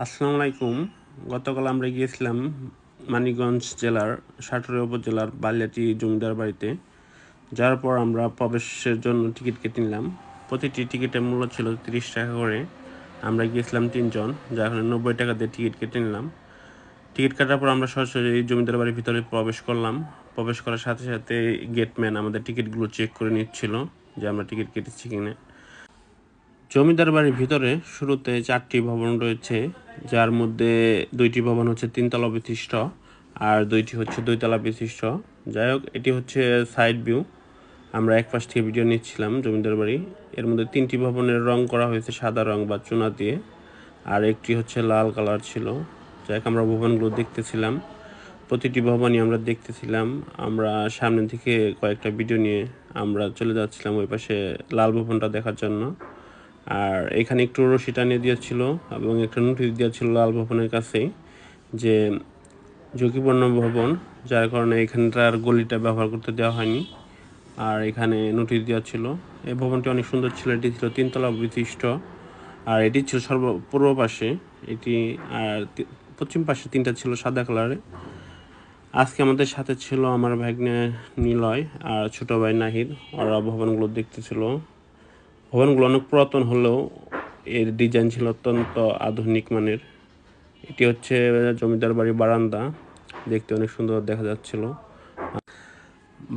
আসসালামু আলাইকুম। গতকাল আমরা গিয়েছিলাম মানিকগঞ্জ জেলার সাটুরিয়া উপজেলার বালিয়াটি জমিদার বাড়িতে। যাওয়ার পর আমরা প্রবেশের জন্য টিকিট কেটে নিলাম। প্রতিটি টিকিটের মূল্য ছিল 30 টাকা করে। আমরা গিয়েছিলাম 3 জন, যার কারণে 90 টাকা দিয়ে টিকিট কেটে নিলাম। টিকিট কাটার পর আমরা সরাসরি জমিদার বাড়ির ভিতরে প্রবেশ করলাম। প্রবেশ করার সাথে সাথে গেটম্যান আমাদের টিকিটগুলো চেক করে নিচ্ছিল যে আমরা টিকিট কেটেছি কিনা। জমিদার বাড়ির ভিতরে শুরুতে 4টি ভবন রয়েছে, যার মধ্যে 2টি ভবন হচ্ছে 3তলা বিশিষ্ট আর 2টি হচ্ছে 2তলা বিশিষ্ট। যাই হোক, এটি হচ্ছে সাইড ভিউ। আমরা এক পাশ থেকে ভিডিও নিচ্ছিলাম জমিদার বাড়ি। এর মধ্যে 3টি ভবনের রং করা হয়েছে সাদা রং বা চুনা দিয়ে, আর একটি হচ্ছে লাল কালার ছিল। যাই হোক, আমরা ভবনগুলো দেখতেছিলাম, প্রতিটি ভবনই আমরা দেখতেছিলাম। আমরা সামনে থেকে কয়েকটা ভিডিও নিয়ে আমরা চলে যাচ্ছিলাম ওই পাশে লাল ভবনটা দেখার জন্য। আর এখানে একটু রশি টানিয়ে দিয়েছিল এবং একটা নোটিশ দিয়েছিল লাল ভবনের কাছেই যে ঝুঁকিপূর্ণ ভবন, যার কারণে এখানটার গলিটা ব্যবহার করতে দেওয়া হয়নি। আর এখানে নোটিশ দেওয়া ছিল। এই ভবনটি অনেক সুন্দর ছিল। এটি ছিল 3তলা বিশিষ্ট, আর এটি ছিল পূর্ব পাশে এটি, আর পশ্চিম পাশে 3টা ছিল সাদা কালারে। আজকে আমাদের সাথে ছিল আমার ভাগ্নে নিলয় আর ছোট ভাই নাহিদ। ওরা ভবনগুলো দেখতেছিল। ভবনগুলো অনেক পুরাতন হলেও এর ডিজাইন ছিল অত্যন্ত আধুনিক মানের। এটি হচ্ছে জমিদার বাড়ির বারান্দা, দেখতে অনেক সুন্দর দেখা যাচ্ছিল।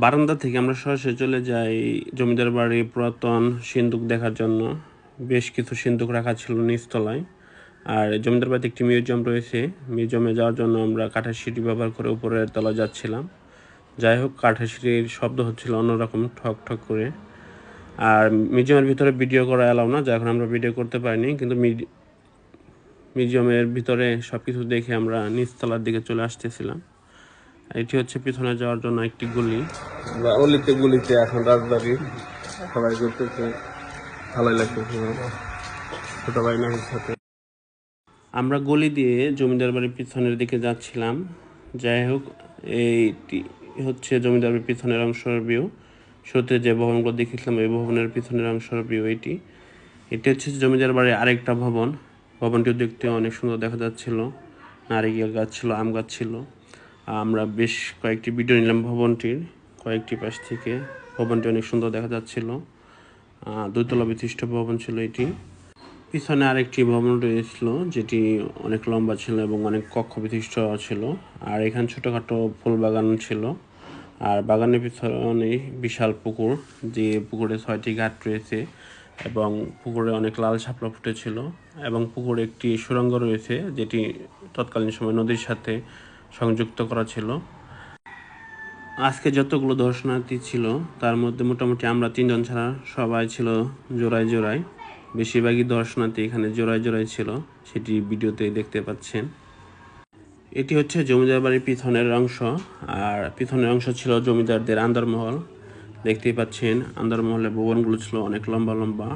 বারান্দা থেকে আমরা সরাসরি চলে যাই জমিদার বাড়ির পুরাতন সিন্দুক দেখার জন্য। বেশ কিছু সিন্দুক রাখা ছিল নিচতলায়। আর জমিদার বাড়িতে একটি মিউজিয়াম রয়েছে। মিউজিয়ামে যাওয়ার জন্য আমরা কাঠের সিঁড়ি ব্যবহার করে উপরের তলায় যাচ্ছিলাম। যাই হোক, কাঠের সিঁড়ির শব্দ হচ্ছিল অন্যরকম, ঠক ঠক করে। আর মিউজিয়ামের ভিতরে ভিডিও করা এলাও না, যা এখন আমরা ভিডিও করতে পারিনি। কিন্তু মিউজিয়ামের ভিতরে সব কিছু দেখে আমরা নিচতলার দিকে চলে আসতেছিলাম। এটি হচ্ছে পিছনে যাওয়ার জন্য একটি গলি। অলিতে গলিতে এখন রাজবাড়ি সবাই ঘুরতেছে, ভালোই লাগতেছে ছোট ভাই নাহির সাথে। আমরা গলি দিয়ে জমিদার বাড়ির পিছনের দিকে যাচ্ছিলাম। যাই হোক, এইটি হচ্ছে জমিদার বাড়ির পিছনের অংশের ভিউ। শুরুতে যে ভবনগুলো দেখেছিলাম এই ভবনের পিছনের অংশের ভিউ এটি হচ্ছে জমিদার বাড়ির আরেকটা ভবন। ভবনটিও দেখতে অনেক সুন্দর দেখা যাচ্ছিল। নারিকেল গাছ ছিল, আম গাছ ছিল। আমরা বেশ কয়েকটি ভিডিও নিলাম ভবনটির কয়েকটি পাশ থেকে। ভবনটি অনেক সুন্দর দেখা যাচ্ছিল। 2তলা বিশিষ্ট ভবন ছিল এটি। পিছনে আরেকটি ভবন রয়েছিল যেটি অনেক লম্বা ছিল এবং অনেক কক্ষ বিশিষ্ট ছিল। আর এখানে ছোটোখাটো ফুল বাগান ছিল। আর বাগানের পিছনে বিশাল পুকুর, যে পুকুরে 6টি ঘাট রয়েছে এবং পুকুরে অনেক লাল শাপলা ফুটেছিল। এবং পুকুরে একটি সুড়ঙ্গ রয়েছে যেটি তৎকালীন সময় নদীর সাথে সংযুক্ত করা ছিল। আজকে যতগুলো দর্শনার্থী ছিল তার মধ্যে মোটামুটি আমরা 3জন ছাড়া সবাই ছিল জোড়ায় জোড়ায়। বেশিরভাগই দর্শনার্থী এখানে জোড়ায় জোড়ায় ছিল, সেটি ভিডিওতে দেখতে পাচ্ছেন। এটি হচ্ছে জমিদার বাড়ির পিছনের অংশ। আর পিছনের অংশ ছিল জমিদারদের আন্দরমহল। দেখতেই পাচ্ছেন আন্দরমহলের ভবনগুলো ছিল অনেক লম্বা লম্বা,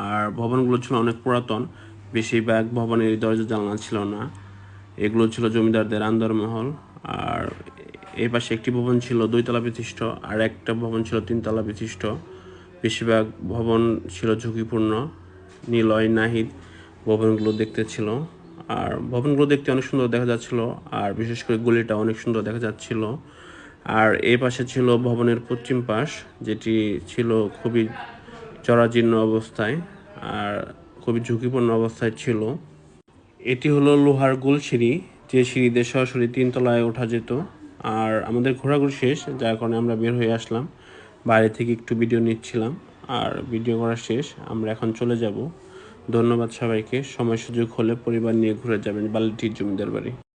আর ভবনগুলো ছিল অনেক পুরাতন। বেশিরভাগ ভবনের দরজা জানলা ছিল না। এগুলো ছিল জমিদারদের আন্দরমহল। আর এই পাশে একটি ভবন ছিল 2তলা বিশিষ্ট, আর একটা ভবন ছিল 3তলা বিশিষ্ট। বেশিরভাগ ভবন ছিল ঝুঁকিপূর্ণ। নিলয় নাহিদ ভবনগুলো দেখতে ছিল, আর ভবনগুলো দেখতে অনেক সুন্দর দেখা যাচ্ছিল। আর বিশেষ করে গলিটা অনেক সুন্দর দেখা যাচ্ছিল। আর এই পাশে ছিল ভবনের পশ্চিম পাশ, যেটি ছিল খুবই জরাজীর্ণ অবস্থায় আর খুবই ঝুঁকিপূর্ণ অবস্থায় ছিল। এটি হলো লোহার গোল সিঁড়ি, যে সিঁড়িতে সরাসরি 3তলায় ওঠা যেত। আর আমাদের ঘোরাঘুরি শেষ, যার কারণে আমরা বের হয়ে আসলাম। বাইরে থেকে একটু ভিডিও নিচ্ছিলাম, আর ভিডিও করা শেষ। আমরা এখন চলে যাব। ধন্যবাদ সবাইকে। সময় সুযোগ হলে পরিবার নিয়ে ঘুরে যাবেন বালিয়াটি জমিদার বাড়ি।